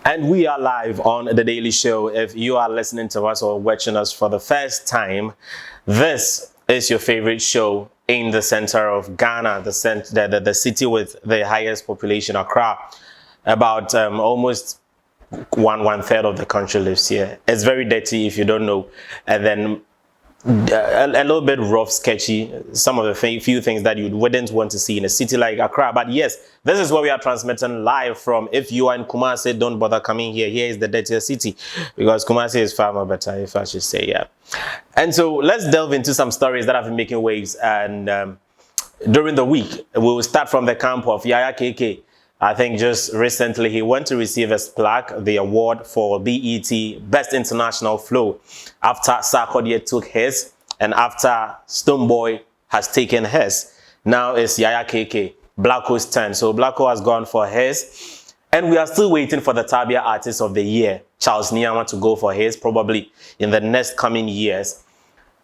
And we are live on The Daily Show. If you are listening to us or watching us for the first time, this is your favorite show in the center of Ghana, the city with the highest population, Accra. About almost one third of the country lives here. It's very dirty if you don't know. And then a little bit rough, sketchy, some of the few things that you wouldn't want to see in a city like Accra. But yes, this is where we are transmitting live from. If you are in Kumasi, don't bother coming here. Here is the dirtier city, because Kumasi is far more better, if I should say, yeah. And so let's delve into some stories that have been making waves. And during the week, we will start from the camp of Yaya KK. I think just recently he went to receive his plaque, the award for BET Best International Flow, after Sarkodie took his and after Stonebwoy has taken his. Now it's Yaya KK, Blacko's turn. So Blacko has gone for his, and we are still waiting for the Tabia Artist of the Year, Charles Nyama, to go for his, probably in the next coming years.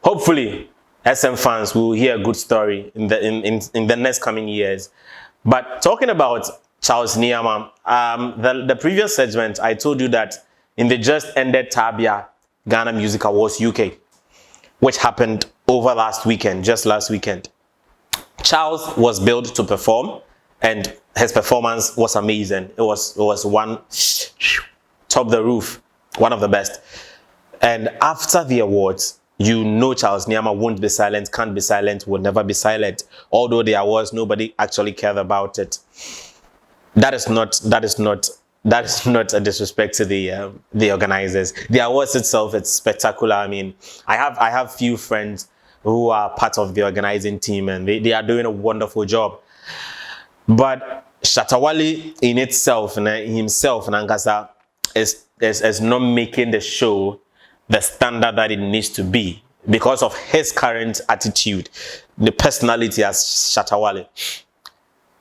Hopefully, SM fans will hear a good story in the next coming years. But talking about Charles Nyama, the previous segment, I told you that in the just ended Tabia Ghana Music Awards UK, which happened over just last weekend, Charles was billed to perform, and his performance was amazing. It was one top the roof, one of the best. And after the awards, you know Charles Nyama won't be silent, can't be silent, will never be silent. Although the awards, nobody actually cared about it. That is not a disrespect to the organizers. The awards itself, it's spectacular. I mean, I have few friends who are part of the organizing team, and they are doing a wonderful job. But SHATTA WALE in itself and himself and Angasa is not making the show the standard that it needs to be because of his current attitude, the personality as SHATTA WALE.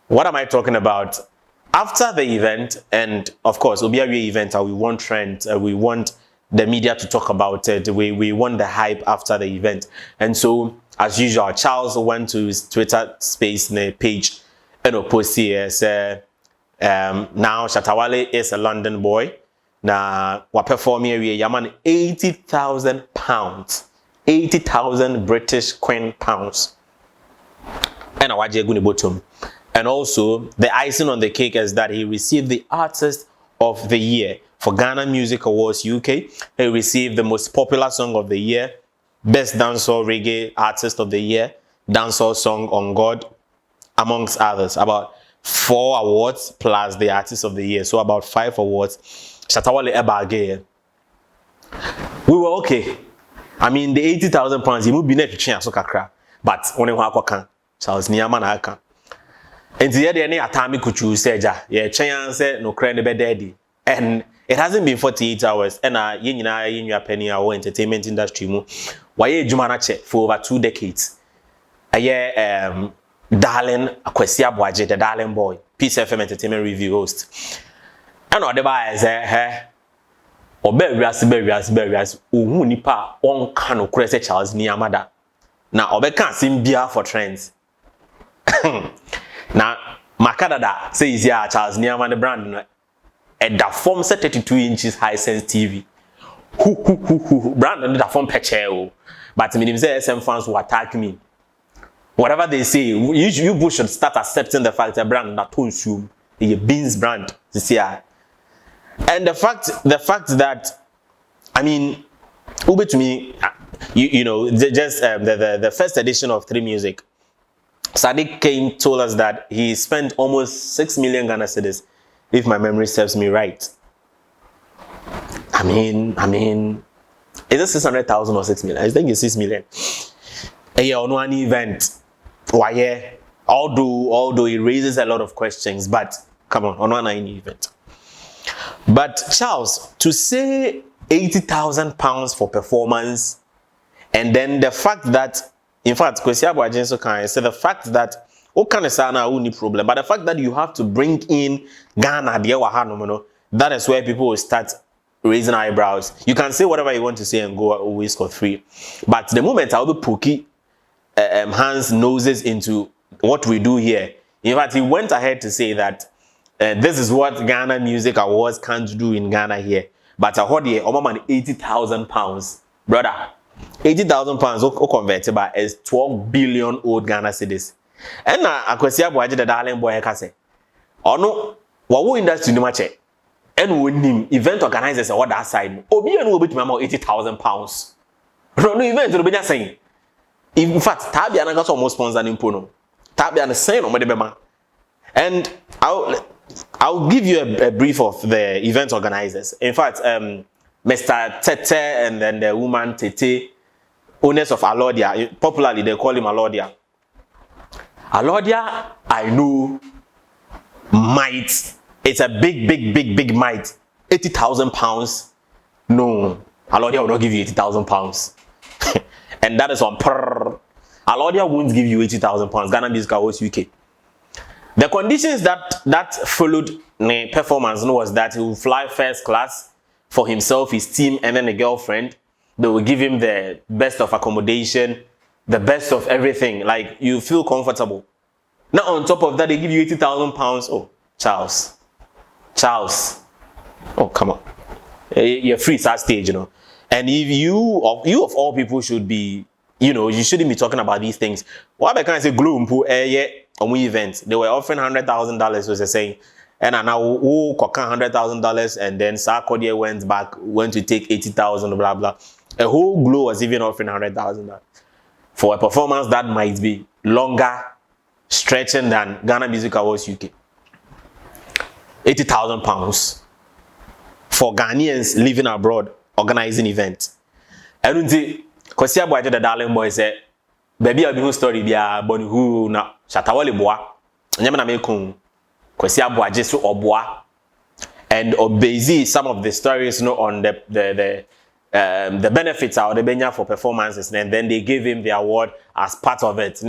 What am I talking about? After the event, and of course, it'll be a event, we want trends, we want the media to talk about it, we want the hype after the event. And so, as usual, Charles went to his Twitter space page and posted here, now SHATTA WALE is a London boy. Now, we're performing here, yaman £80,000, 80,000 British Queen pounds. And AKWASI guni bottom. And also, the icing on the cake is that he received the Artist of the Year for Ghana Music Awards UK. He received the Most Popular Song of the Year, Best Dancehall Reggae Artist of the Year, Dancehall Song on God, amongst others. About 4 awards plus the Artist of the Year, so about 5 awards. SHATTA WALE ABOAGYE. We were okay. I mean, the £80,000, he would be net to so kakra, but only one Charles Nyama na aka. And the other atami kuchu seja, yeah, chance no crane be daddy. And it hasn't been 48 hours. And yenya penny our entertainment industry mu. Why jumanache for over 2 decades. Darling AKWASI ABOAGYE, the darling boy, Peace FM Entertainment Review host. And what the buy is obe wiase ohu nipa on kano krese Charles Nyama da. Na obe kan simbia for trends. Now, Makadada says, yeah, Charles Nyama the brand at the form set 32 inches high sense TV. Brand under the form pecheo. But me say SM fans will attack me. Whatever they say, you should start accepting the fact that brand that owns you, a beans brand this year. And the fact that, I mean, Uber to me, you know, just the first edition of 3 Music. Sadiq told us that he spent almost 6 million Ghana cedis, if my memory serves me right. I mean, is it 600,000 or 6 million? I think it's 6 million. A year on one event. Why? Although it raises a lot of questions, but come on one event. But Charles, to say £80,000 for performance, and then the fact that, in fact, AKWASI ABOAGYE so can say the fact that problem, but the fact that you have to bring in Ghana, that is where people will start raising eyebrows. You can say whatever you want to say and go away scot-free. But the moment I'll be poking hands, noses into what we do here, in fact, he went ahead to say that this is what Ghana Music Awards can't do in Ghana here. But I heard here, man, 80,000 pounds, brother. 80,000 pounds, converted by is 12 billion old Ghana cedis. And AKWASI ABOAGYE the darling boy can say, oh no, what will industry no much? And when him event organizers what that side, Obi and will be to 80,000 pounds. No event will be just saying. In fact, Tabiana got almost sponsored in Puno. Tabiana saying on the and I'll give you a brief of the event organizers. In fact, Mr. Tete and then the woman Tete, owners of Alodia, popularly they call him Alodia. Alodia, I know, might. It's a big might. 80,000 pounds. No, Alodia will not give you 80,000 pounds. And that is on per. Alodia won't give you 80,000 pounds. Ghana Music Awards UK. The conditions that followed the performance was that he will fly first class for himself, his team, and then a girlfriend. They will give him the best of accommodation, the best of everything. Like, you feel comfortable. Now, on top of that, they give you 80,000 pounds. Oh, Charles. Oh, come on. You're free at that stage, you know. And if you of all people should be, you know, you shouldn't be talking about these things. What I can say, gloom, on events, they were offering $100,000, was they saying, and now who $100,000, and then Sarkodie went to take 80,000, blah blah. A whole glow was even offering $100,000 for a performance that might be longer, stretching than Ghana Music Awards UK. 80,000 pounds for Ghanaians living abroad organizing events. I don't think AKWASI ABOAGYE the darling boy said, baby, I'll be no story be a boni who na SHATTA WALE boa. Nyama na mekun AKWASI ABOAGYE so oboa. And obezi some of the stories, you know, on the benefits out the benya for performances, and then they gave him the award as part of it. So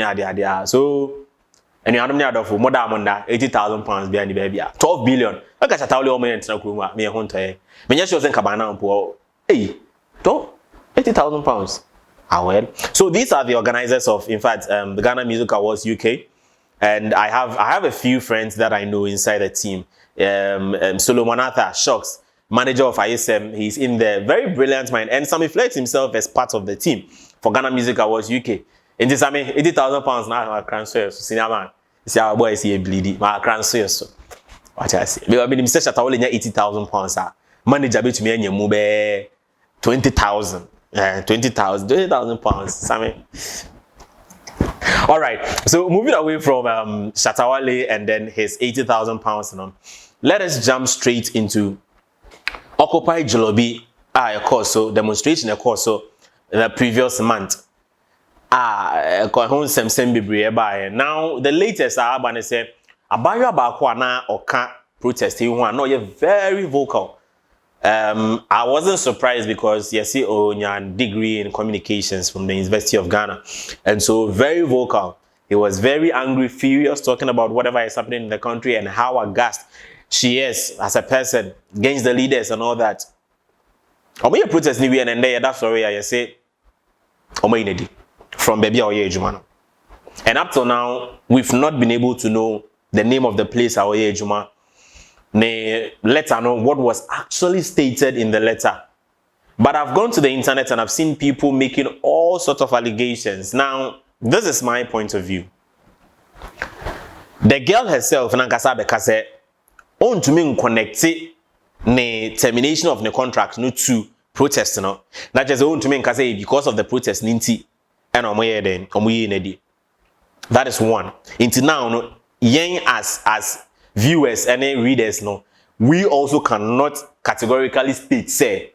and you have for more than 80,000 pounds behind the baby. 12 billion. I got SHATTA WALE in Trakuruma, me a hunter. When you show them Cabana, hey, 80,000 pounds. Ah, well. So these are the organizers of, in fact, the Ghana Music Awards UK, and I have a few friends that I know inside the team. Solomon Arthur Shocks, manager of ISM, he's in there, very brilliant mind, and Sammy Flex himself as part of the team for Ghana Music Awards UK. In this, I mean, 80,000 pounds now. I can't say so. Senior man, see our boy is here bleeding. I can't say so. What I say? Because Mr. SHATTA WALE 80,000 pounds. Manager be to me and you move 20,000. 20,000 pounds. Sammy. All right. So moving away from SHATTA WALE and then his 80,000 pounds, let us jump straight into Occupy Jolobi. Of course, so demonstration. Of course, so the previous month. Now the latest I say Abayo Bakwana Oka protesting one. No, you're very vocal. I wasn't surprised because you see a degree in communications from the University of Ghana, and so very vocal. He was very angry, furious, talking about whatever is happening in the country and how aghast she is as a person against the leaders and all that. Omo protest ni and then that's sorry I say omo inedi from baby Oye Ejuma. And up till now we've not been able to know the name of the place Oye Ejuma. The letter, know what was actually stated in the letter. But I've gone to the internet and I've seen people making all sorts of allegations. Now, this is my point of view. The girl herself, Nankasa Bekase, on to me connect the termination of the contract no to protest. No, that just on to me say because of the protest, Ninti and Omoye then Omoye Nedi. That is one. Until now, no, yen as viewers and readers, no, we also cannot categorically state say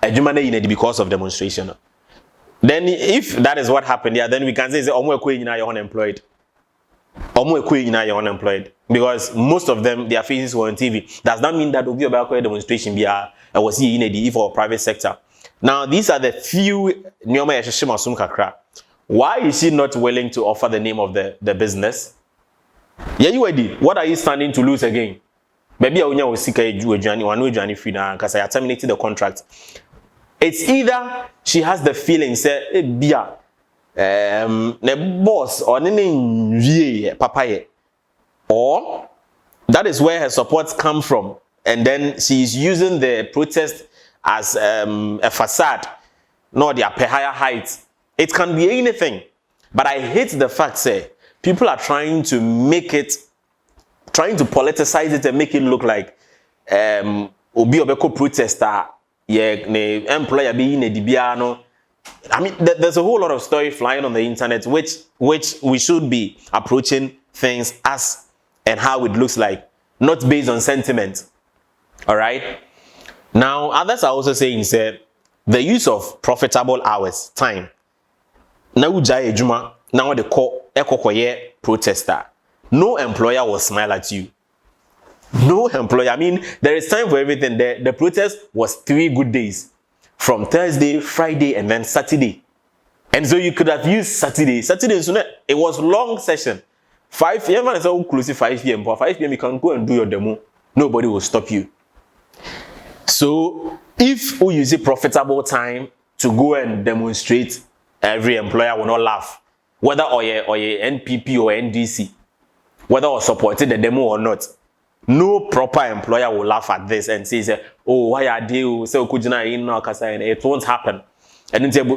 Ejumane Inedi because of demonstration. Then if that is what happened, yeah, then we can say you're unemployed. You're unemployed. Because most of them, their faces were on TV. Does that mean that Obi Obako demonstration be was he Inedi for private sector? Now these are the few Nyoma Yeshishima Sumkakra. Why is she not willing to offer the name of the business? Yeah, you ready? What are you standing to lose again? Maybe I will seek a Journey, one Journey free now because I terminated the contract. It's either she has the feeling, say, Bia, the boss or any papaya, or That is where her supports come from. And then she's using the protest as a facade, not the higher heights. It can be anything. But I hate the fact, say, people are trying to politicize it and make it look like obi obeko protester, ne employer being a dibiano. I mean, there's a whole lot of story flying on the internet, which we should be approaching things as and how it looks like, not based on sentiment. All right. Now, others are also saying, say, the use of profitable hours, time. Now, now they call ekokoye protester. No employer will smile at you. No employer. I mean, there is time for everything. The protest was 3 good days, from Thursday, Friday, and then Saturday. And so you could have used Saturday. Saturday, it was long session. 5 p.m. and so close to 5 p.m. But 5 p.m. you can go and do your demo. Nobody will stop you. So if we use a profitable time to go and demonstrate, every employer will not laugh. Whether or NPP or NDC, whether or supported the demo or not, no proper employer will laugh at this and say, oh, why are they so it won't happen. And then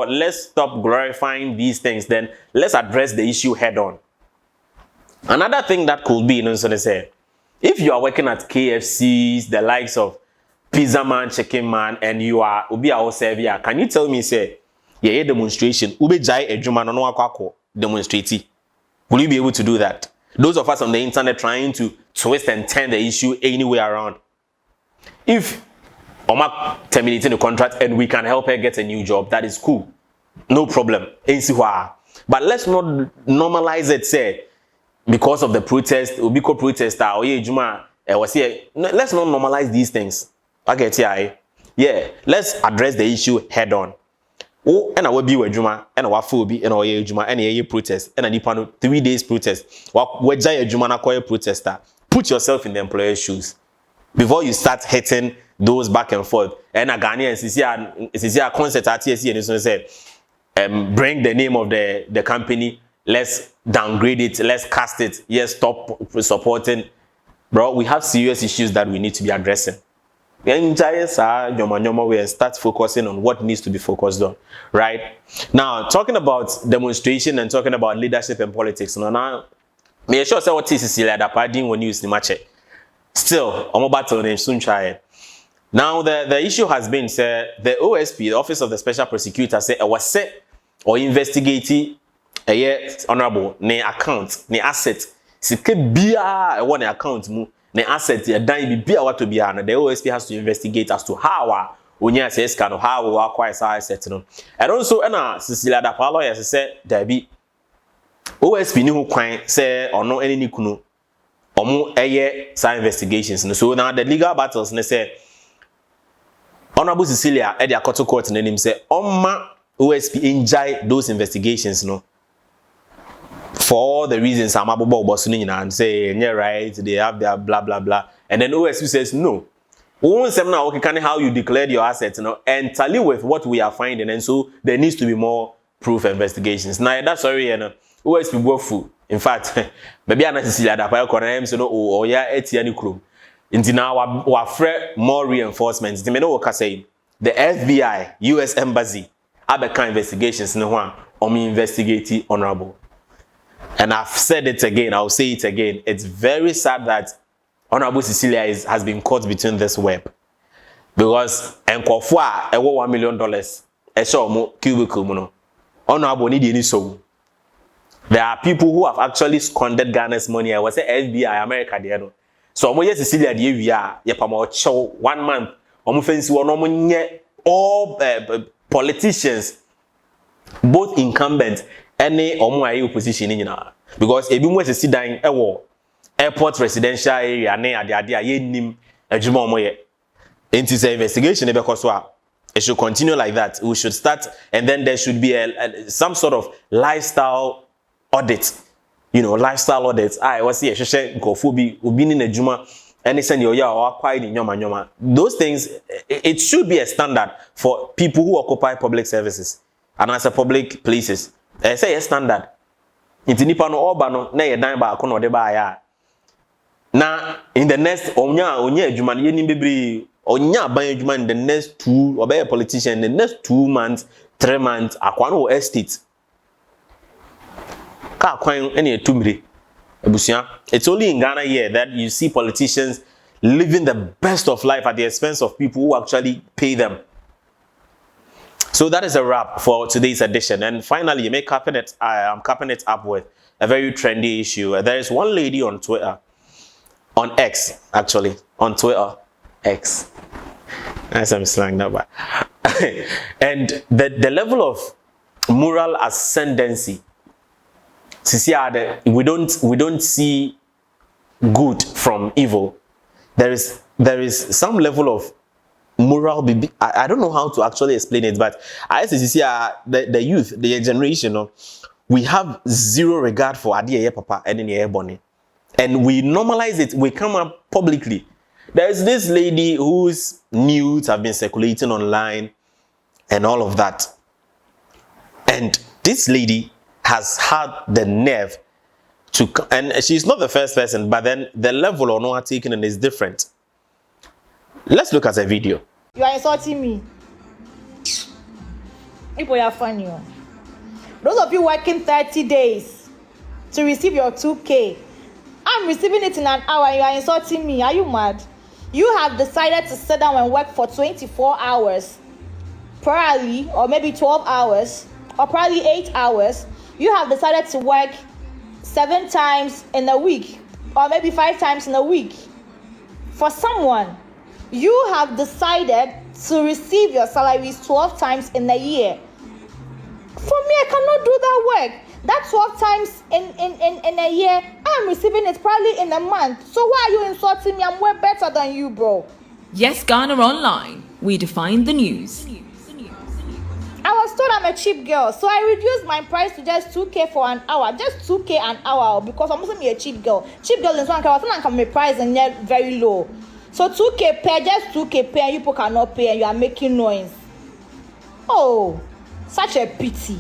let's stop glorifying these things, then let's address the issue head on. Another thing that could be, if you are working at KFCs, the likes of Pizza Man, Chicken Man, and you are Ubi our Servia, can you tell me, say, yeah, demonstration, Ube Jai Ejuma no Akwako demonstrating? Will you be able to do that? Those of us on the internet trying to twist and turn the issue anywhere around. If Oma terminating the contract and we can help her get a new job, that is cool. No problem. But let's not normalize it, say, because of the protest, Ubiko protester, or Juma, was here. Let's not normalize these things. Okay, yeah, let's address the issue head on. Oh, and I will be with Juma, and I will be in our Juma, and a protest, and a Nipano 3 days protest. What Jaya Juma na protester? Put yourself in the employer's shoes before you start hitting those back and forth. And a Ghanaian and Cecilia concert at TSC and so say, bring the name of the company, let's downgrade it, let's cast it, yes, stop supporting. Bro, we have serious issues that we need to be addressing. And start focusing on what needs to be focused on, right? Now, talking about demonstration and talking about leadership and politics, now, me sure say what Cecilia Dapaah didn't want use the match. Still, I'm about to soon try it. Now, the issue has been, say, the OSP, the Office of the Special Prosecutor, say, was set or investigating a honorable ne account, ne asset. Sike biya one account mu ne asset ya dan biya what to biya. The OSP has to investigate as to how unya says can how acquire asset no. And also Cecilia Dapaah lawyer say there be OSP ni ho kwan say ono any ni kunu omo eye some investigations no. So now the legal battles ne say Honorable Cecilia at the court name say Oma OSP enjoy those investigations no. For all the reasons I'm about and say, yeah, right, they have their blah blah blah. And then OSP says no. We won't say now okay, how you declared your assets, and tally with what we are finding, and so there needs to be more proof investigations. Now that's sorry, OSP go full. In fact, maybe I'm not Cecilia Dapaah corner so no or yeah, etiani crew. Until now we are more reinforcements. The men work say the FBI, US Embassy, other kind investigations no one or me investigate honorable. And I've said it again, I'll say it again. It's very sad that Honorable Cecilia has been caught between this web. Because Nkofua $1 million. Cubicle. Honorable need any so. There are people who have actually squandered Ghana's money. I was say FBI, America, there. So Cecilia, we are 1 month. All politicians, both incumbents, any opposition in because ebi mo sit down airport residential area na ade ye nim adwuma omoye enti say investigation because it should continue like that. We should start and then there should be some sort of lifestyle audit, lifestyle audits. I was here nkofo bi obi ni adwuma any send your acquired in nyoma. Those things, it should be a standard for people who occupy public services and as a public places. I say a standard. Inti nipa no oba no na ye dan ba ko no de ba ya. Now, in the next, onya adwuma ye ni bebre, onya ban adwuma in the next 2, or be a politician in the next 2 months, 3 months, akwano estate. Ka kwan ene etumire. Ebusia. It's only in Ghana here that you see politicians living the best of life at the expense of people who actually pay them. So that is a wrap for today's edition. And finally, I'm capping it up with a very trendy issue. There is one lady on Twitter, on X, actually, on Twitter, X. As I'm slang that back. And the level of moral ascendancy, we don't see good from evil. There is some level of moral. I don't know how to actually explain it, but I see the youth, the generation, we have zero regard for adiye papa and any bonnie, and we normalize it. We come up publicly. There's this lady whose nudes have been circulating online and all of that, and this lady has had the nerve to, and she's not the first person, but then the level of no taking in is different. Let's look at a video. You are insulting me. People are funny. Those of you working 30 days to receive your 2K, I'm receiving it in an hour and you are insulting me. Are you mad? You have decided to sit down and work for 24 hours, probably, or maybe 12 hours, or probably 8 hours. You have decided to work 7 times in a week, or maybe 5 times in a week. For someone, you have decided to receive your salaries 12 times in a year. For me, I cannot do that work. That 12 times in a year, I'm receiving it probably in a month. So why are you insulting me? I'm way better than you, bro. Yes, Ghana Online. We define the news. I was told I'm a cheap girl, so I reduced my price to just 2K for an hour. Just 2K an hour because I'm supposed to be a cheap girl. Cheap girl is one I was my price and yet very low. So 2K pay, just 2K pay, and you people cannot pay and you are making noise. Oh, such a pity.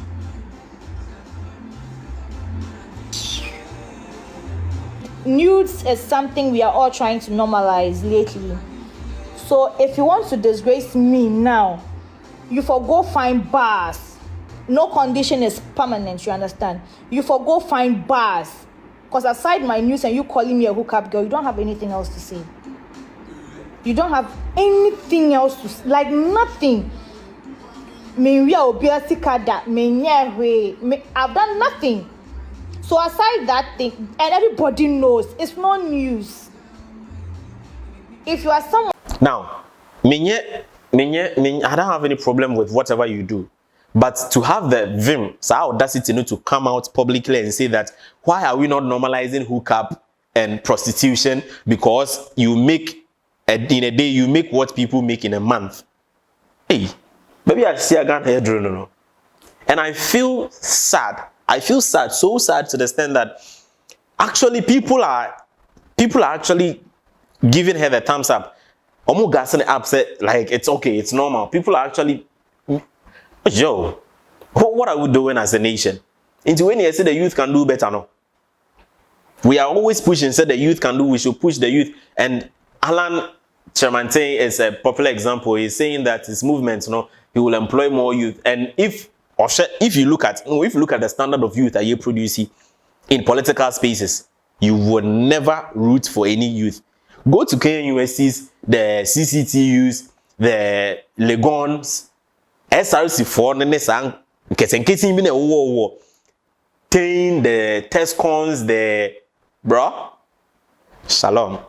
Nudes is something we are all trying to normalize lately. So if you want to disgrace me now, you for go find bars. No condition is permanent, you understand? You for go find bars. Because aside my news and you calling me a hookup girl, you don't have anything else to say. You don't have anything else to say. Like nothing. I've done nothing. So aside that thing, and everybody knows, it's no news. If you are someone... Now, I don't have any problem with whatever you do. But to have the vim, so audacity to come out publicly and say that, why are we not normalizing hookup and prostitution? Because you make, in a day, you make what people make in a month. Hey, maybe I see a gun here, no. And I feel sad. I feel sad, so sad to the extent that actually people are actually giving her the thumbs up. Omo gassing upset, like it's okay, it's normal. People are actually, yo, what are we doing as a nation? Into when you say the youth can do better, no? We are always pushing, say the youth can do, we should push the youth. And Alan Chermante is a popular example. He's saying that his movement, he will employ more youth. And if you look at the standard of youth that you produce in political spaces, you would never root for any youth. Go to Kenyan universities, the CCTUs, the Legons, SRC4, the Tescons, the bro. Shalom.